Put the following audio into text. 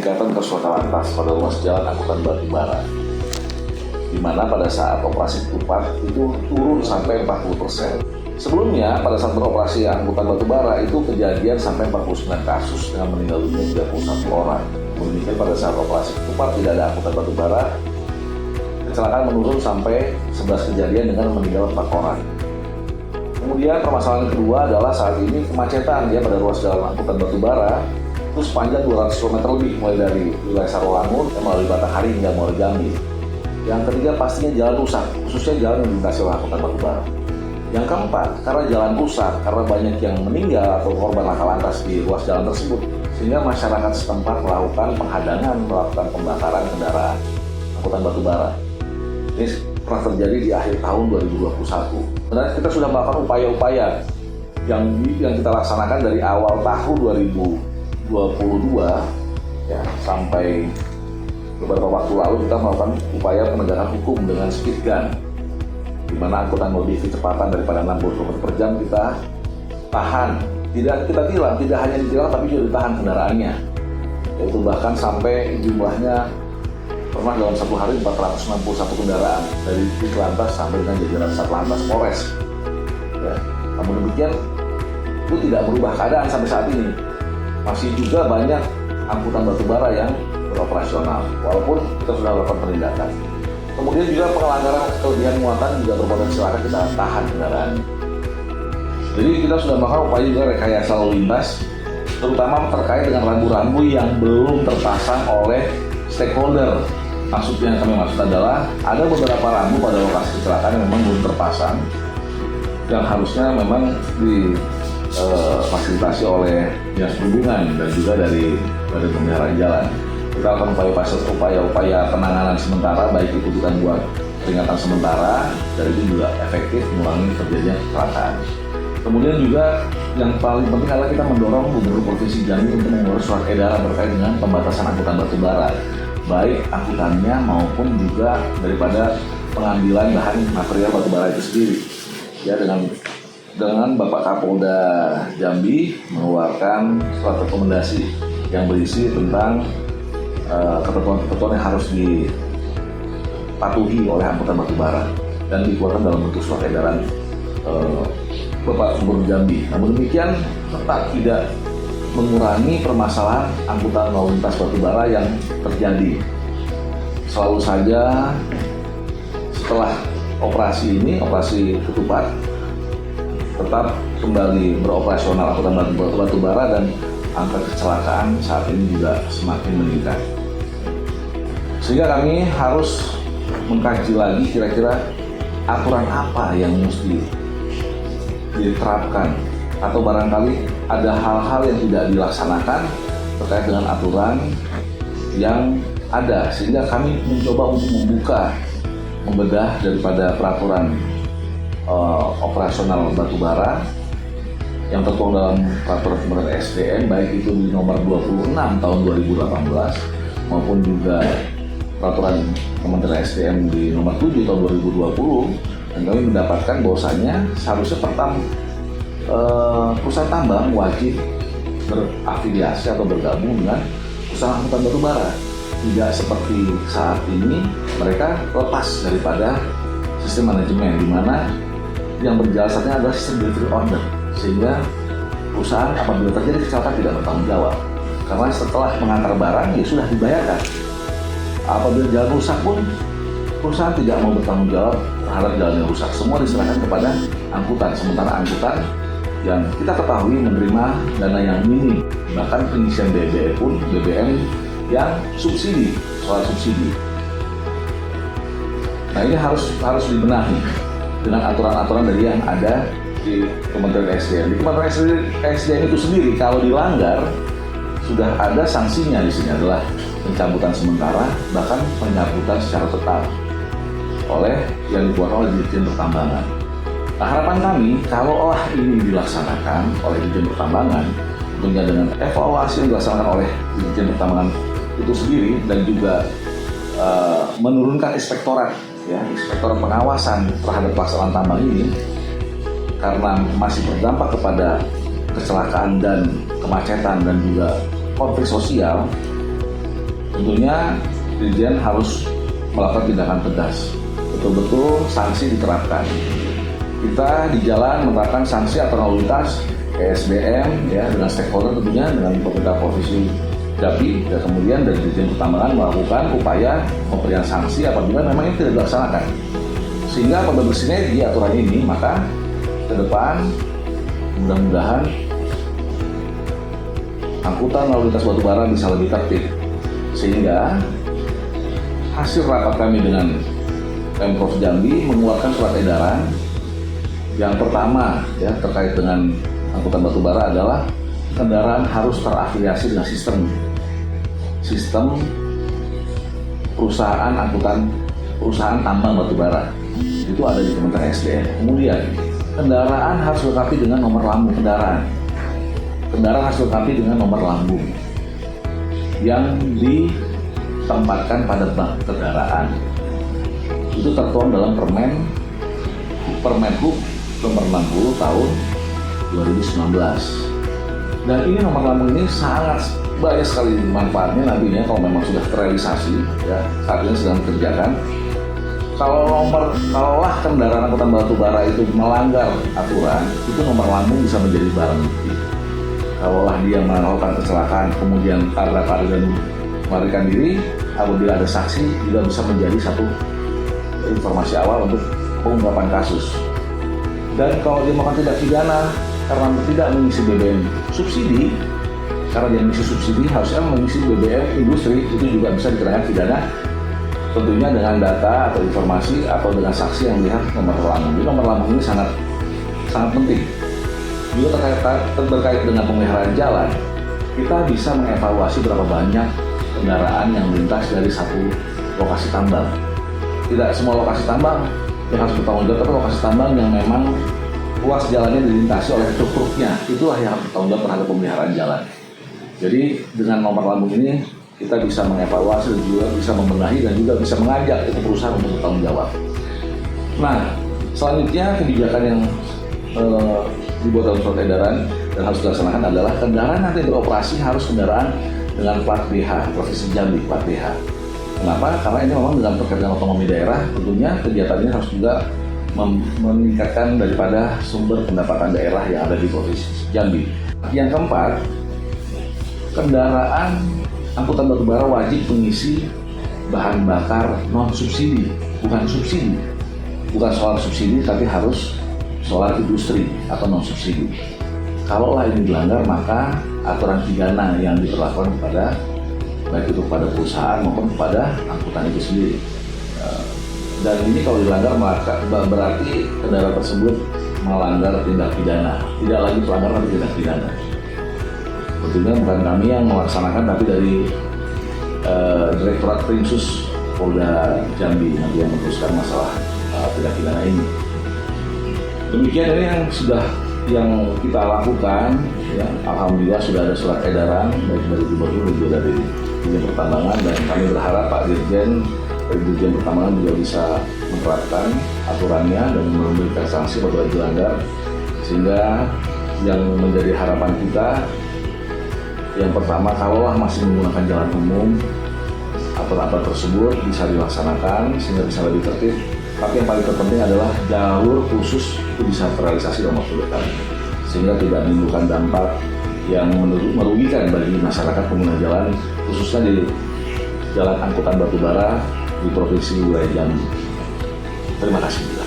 peningkatan keselamatan lantas pada ruas jalan angkutan batubara, di mana pada saat operasi ketupat itu turun sampai 40%. Sebelumnya pada saat beroperasi angkutan batubara itu kejadian sampai 49 kasus dengan meninggal dunia 31 orang. Demikian pada saat operasi ketupat tidak ada angkutan batubara, kecelakaan menurun sampai 11 kejadian dengan meninggal 4 orang. Kemudian permasalahan kedua adalah saat ini kemacetan ya pada ruas jalan angkutan batubara itu sepanjang 200 km lebih mulai dari wilayah Sarolangun melalui Batanghari hingga Muara Jambi. Yang ketiga pastinya jalan rusak, khususnya jalan yang dilintasi oleh angkutan batubara. Yang keempat, karena jalan rusak, karena banyak yang meninggal atau korban laka lantas di ruas jalan tersebut, sehingga masyarakat setempat melakukan penghadangan, melakukan pembakaran kendaraan angkutan batubara. Ini pernah terjadi di akhir tahun 2021. Sebenarnya kita sudah melakukan upaya-upaya yang kita laksanakan dari awal tahun 2022 ya, sampai beberapa waktu lalu kita melakukan upaya penegakan hukum dengan speed gun, di mana angkutan melebihi kecepatan daripada 60 km per jam kita tahan, tidak kita tilang, tidak hanya ditilang tapi juga ditahan kendaraannya, yaitu bahkan sampai jumlahnya pernah dalam satu hari 461 kendaraan dari Ditlantas sampai dengan jajaran Satlantas Polres. Ya, namun demikian itu tidak merubah keadaan sampai saat ini. Masih juga banyak angkutan batubara yang beroperasional, walaupun kita sudah melakukan penindakan. Kemudian juga pelanggaran kelebihan muatan juga berpotensi akan kita tahan kendaraan. Jadi kita sudah melakukan upaya juga rekayasa lalu lintas, terutama terkait dengan rambu-rambu yang belum terpasang oleh stakeholder. Maksudnya yang kami maksud adalah ada beberapa rambu pada lokasi kecelakaan yang memang belum terpasang, yang harusnya memang difasilitasi oleh dinas perhubungan dan juga dari Badan Pemeliharaan Jalan. Kita akan upaya penanganan sementara, baik itu bukan buat peringatan sementara, dan itu juga efektif mengurangi terjadinya kecelakaan. Kemudian juga yang paling penting adalah kita mendorong Gubernur Provinsi Jambi untuk mengeluarkan surat edaran terkait dengan pembatasan angkutan batubara, baik angkutannya maupun juga daripada pengambilan bahan material batubara itu sendiri. Ya, dengan Bapak Kapolda Jambi mengeluarkan surat rekomendasi yang berisi tentang ketentuan-ketentuan yang harus dipatuhi oleh angkutan batubara dan dikeluarkan dalam bentuk surat edaran Bapak Gubernur Jambi. Namun demikian tetap tidak mengurangi permasalahan angkutan lalu lintas batubara yang terjadi. Selalu saja setelah operasi ketupat tetap kembali beroperasional angkutan batubara dan angka kecelakaan saat ini juga semakin meningkat. Sehingga kami harus mengkaji lagi kira-kira aturan apa yang mesti diterapkan, atau barangkali ada hal-hal yang tidak dilaksanakan terkait dengan aturan yang ada, sehingga kami mencoba untuk membedah daripada peraturan operasional batubara yang tertuang dalam peraturan Kementerian SDM, baik itu di nomor 26 tahun 2018 maupun juga peraturan Kementerian SDM di nomor 7 tahun 2020, dan kami mendapatkan bahwasannya seharusnya perusahaan tambang wajib berafiliasi atau bergabung dengan usaha angkutan batubara. Tidak seperti saat ini mereka lepas daripada sistem manajemen, di mana yang berjalan saat ini adalah sistem delivery order, sehingga perusahaan apabila terjadi kecelakaan tidak bertanggung jawab, karena setelah mengantar barang ya sudah dibayarkan. Apabila jalan rusak pun perusahaan tidak mau bertanggung jawab terhadap jalan yang rusak, semua diserahkan kepada angkutan. Sementara angkutan yang kita ketahui menerima dana yang minim, bahkan pengisian BBM yang subsidi, soal subsidi. Nah, ini harus dibenahi dengan aturan-aturan dari yang ada di Kementerian SDM. Di Kementerian SDM itu sendiri kalau dilanggar sudah ada sanksinya. Di sini adalah pencabutan sementara, bahkan pencabutan secara total oleh yang dikeluarkan oleh Dirjen Pertambangan. Nah, harapan kami kalau ini dilaksanakan oleh Dirjen Pertambangan, tentunya dengan evaluasi yang dilaksanakan oleh Dirjen Pertambangan itu sendiri, dan juga menurunkan inspektorat pengawasan terhadap pelaksanaan tambang ini, karena masih berdampak kepada kecelakaan dan kemacetan dan juga konflik sosial. tentunya Dirjen harus melakukan tindakan tegas, betul-betul sanksi diterapkan. Kita di jalan menerapkan sanksi atau lalu lintas ESDM ya, dengan stakeholder tentunya, dengan pemerintah provinsi Jambi, dan kemudian dari Dirjen Pertambangan melakukan upaya pemberian sanksi apabila memang ini tidak dilaksanakan. Sehingga apabila bersinergi aturan ini, maka ke depan mudah-mudahan angkutan lalu lintas batubara bisa lebih tertib. Sehingga hasil rapat kami dengan Pemprov Jambi mengeluarkan surat edaran yang pertama ya, terkait dengan angkutan batubara adalah kendaraan harus terafiliasi dengan sistem perusahaan tambang batubara. Itu ada di Kementerian SDM. Kemudian kendaraan harus dilengkapi dengan nomor lambung kendaraan. Kendaraan harus dilengkapi dengan nomor lambung yang ditempatkan pada bak kendaraan. Itu tertuang dalam Permenhub nomor 60 tahun 2019. Dan ini nomor lambung ini sangat banyak sekali manfaatnya nantinya kalau memang sudah terrealisasi ya, saat ini sedang dikerjakan. Kalaulah kendaraan angkutan batubara itu melanggar aturan, itu nomor lambung bisa menjadi barang bukti. Kalaulah dia melakukan kecelakaan kemudian tabrak dan melarikan diri, apabila ada saksi juga bisa menjadi satu informasi awal untuk pengungkapan kasus. Dan kalau dia melakukan tindak pidana karena tidak mengisi BBM subsidi, karena dia mengisi subsidi harusnya mengisi BBM industri, itu juga bisa dikenakan pidana, tentunya dengan data atau informasi atau dengan saksi yang melihat nomor lambung. Jadi nomor lambung ini sangat penting. Juga terkait dengan pemeliharaan jalan, kita bisa mengevaluasi berapa banyak kendaraan yang melintas dari satu lokasi tambang. Tidak semua lokasi tambang yang harus bertanggung jawab, tapi lokasi tambang yang memang ruas jalannya dilintasi oleh truk-truknya, itulah yang harus bertanggung jawab terhadap pemeliharaan jalan. Jadi dengan nomor lambung ini kita bisa mengevaluasi dan juga bisa membenahi dan juga bisa mengajak itu perusahaan untuk bertanggung jawab. Nah, selanjutnya kebijakan yang dibuat dalam surat edaran dan harus dilaksanakan adalah kendaraan nanti beroperasi harus kendaraan dengan plat BH, Provinsi Jambi, plat BH. Kenapa? Karena ini memang dengan terkait dengan otonomi daerah, tentunya kegiatan ini harus juga meningkatkan daripada sumber pendapatan daerah yang ada di Provinsi Jambi. Yang keempat, kendaraan angkutan batubara wajib mengisi bahan bakar non subsidi, bukan subsidi, bukan soal subsidi, tapi harus soal industri atau non subsidi. Kalaulah ini dilanggar, maka aturan pidana yang diberlakukan kepada baik itu kepada perusahaan maupun kepada angkutan itu sendiri. Dan ini kalau dilanggar maka berarti kendaraan tersebut melanggar tindak pidana, tidak lagi pelanggaran tapi tindak pidana. Tentunya bukan kami yang melaksanakan, tapi dari Direktorat Krimsus Polda Jambi nanti yang meneruskan masalah tindak pidana ini. Demikian ini yang kita lakukan ya. Alhamdulillah sudah ada surat edaran baik dari Gubernur juga dari Dirjen Pertambangan, dan kami berharap Pak Dirjen dari Dirjen Pertambangan juga bisa menerapkan aturannya dan memberikan sanksi bagi pelanggar, sehingga yang menjadi harapan kita yang pertama, kalaulah masih menggunakan jalan umum, aturan tersebut bisa dilaksanakan sehingga bisa lebih tertib. Tapi yang paling terpenting adalah jalur khusus itu bisa terrealisasi dalam waktu dekat, sehingga tidak menimbulkan dampak yang merugikan bagi masyarakat pengguna jalan, khususnya di jalan angkutan batubara di Provinsi wilayah Jambi. Terima kasih.